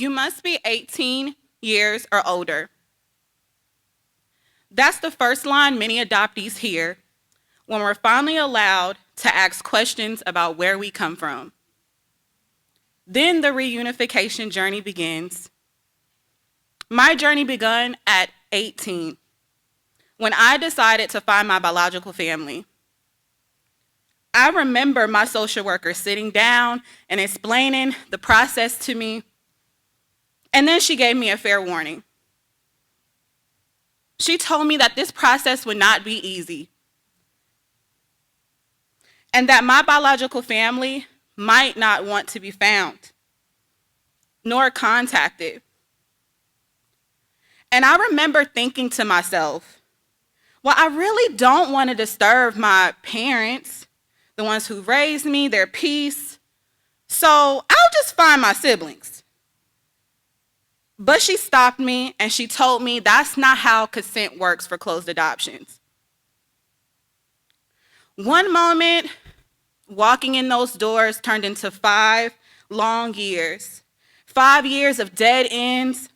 You must be 18 years or older. That's the first line many adoptees hear when we're finally allowed to ask questions about where we come from. Then the reunification journey begins. My journey began at 18, when I decided to find my biological family. I remember my social worker sitting down and explaining the process to me, and then she gave me a fair warning. She told me that this process would not be easy, and that my biological family might not want to be found, nor contacted. And I remember thinking to myself, well, I really don't want to disturb my parents, the ones who raised me, their peace, so I'll just find my siblings. But she stopped me and she told me that's not how consent works for closed adoptions. One moment, walking in those doors turned into 5 long years. 5 years of dead ends,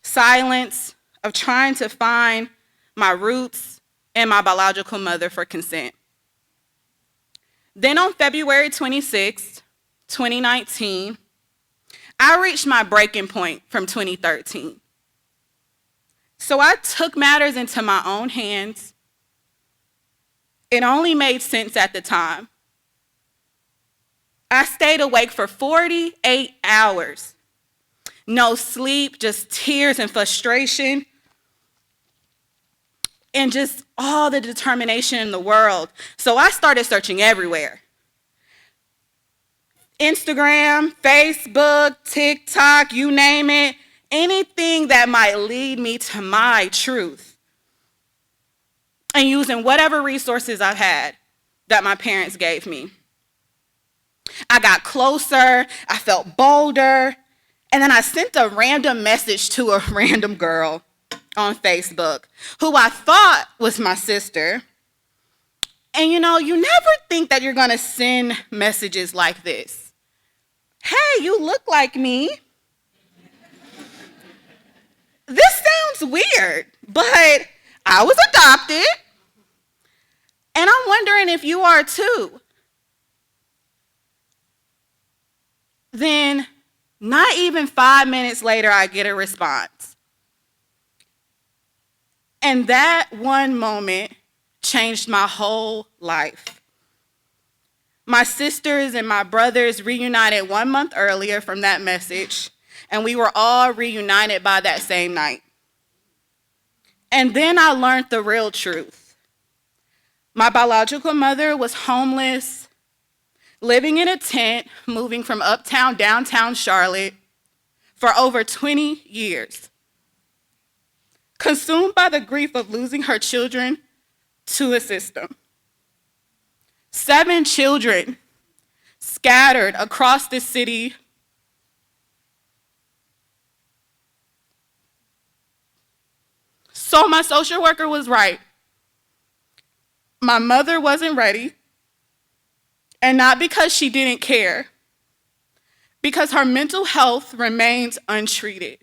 silence, of trying to find my roots and my biological mother for consent. Then on February 26, 2019, I reached my breaking point from 2013. So I took matters into my own hands. It only made sense at the time. I stayed awake for 48 hours. No sleep, just tears and frustration, and just all the determination in the world. So I started searching everywhere. Instagram, Facebook, TikTok, you name it, anything that might lead me to my truth. And using whatever resources I've had that my parents gave me. I got closer, I felt bolder, and then I sent a random message to a random girl on Facebook who I thought was my sister. And you know, you never think that you're gonna send messages like this. Hey, you look like me. This sounds weird, but I was adopted, and I'm wondering if you are too. Then, not even 5 minutes later, I get a response. And that one moment changed my whole life. My sisters and my brothers reunited 1 month earlier from that message, and we were all reunited by that same night. And then I learned the real truth. My biological mother was homeless, living in a tent, moving from uptown, downtown Charlotte for over 20 years. Consumed by the grief of losing her children to a system. 7 children scattered across the city. So my social worker was right. My mother wasn't ready. And not because she didn't care, because her mental health remains untreated.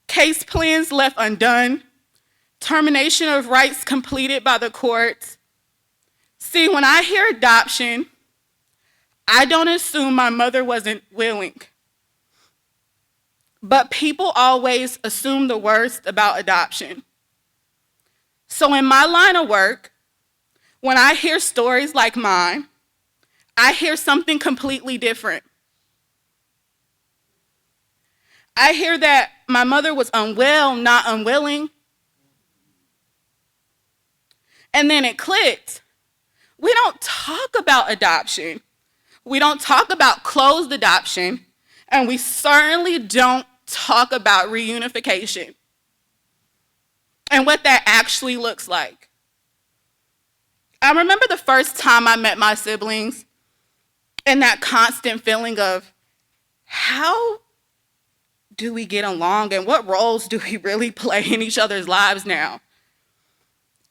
Case plans left undone, termination of rights completed by the courts. See, when I hear adoption, I don't assume my mother wasn't willing. But people always assume the worst about adoption. So in my line of work, when I hear stories like mine, I hear something completely different. I hear that my mother was unwell, not unwilling. And then it clicked. We don't talk about adoption. We don't talk about closed adoption. And we certainly don't talk about reunification and what that actually looks like. I remember the first time I met my siblings and that constant feeling of how do we get along and what roles do we really play in each other's lives now?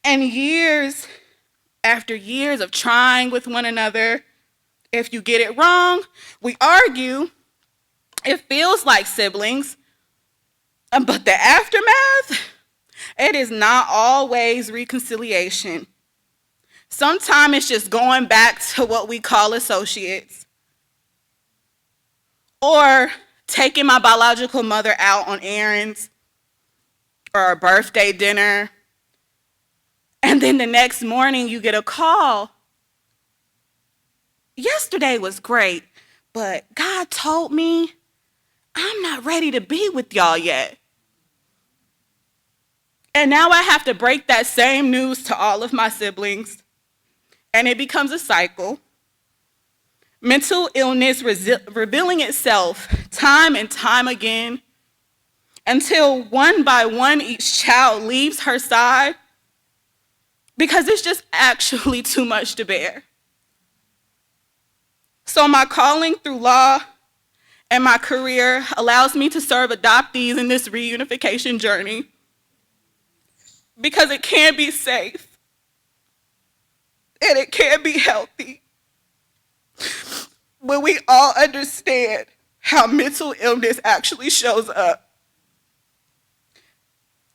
And years after years of trying with one another, if you get it wrong, we argue, It feels like siblings, but the aftermath, it is not always reconciliation. Sometimes it's just going back to what we call associates, or taking my biological mother out on errands or a birthday dinner, and then the next morning you get a call. Yesterday was great, but God told me I'm not ready to be with y'all yet. And now I have to break that same news to all of my siblings, and it becomes a cycle. Mental illness revealing itself time and time again until one by one each child leaves her side because it's just actually too much to bear. So my calling through law and my career allows me to serve adoptees in this reunification journey because it can be safe and it can be healthy when we all understand how mental illness actually shows up.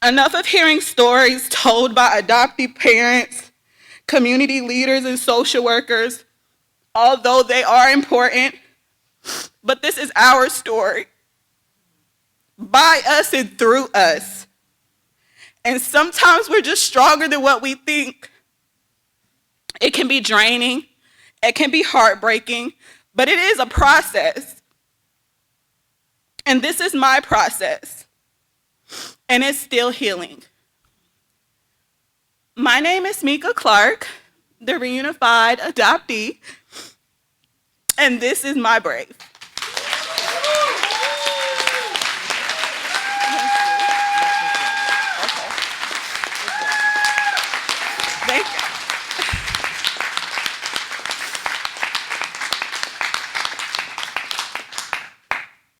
Enough of hearing stories told by adoptee parents, community leaders, and social workers, although they are important, but this is our story, by us and through us. And sometimes we're just stronger than what we think. It can be draining, it can be heartbreaking, but it is a process. And this is my process, and it's still healing. My name is Meeka Clark, the reunified adoptee, and this is my brave. Thank you.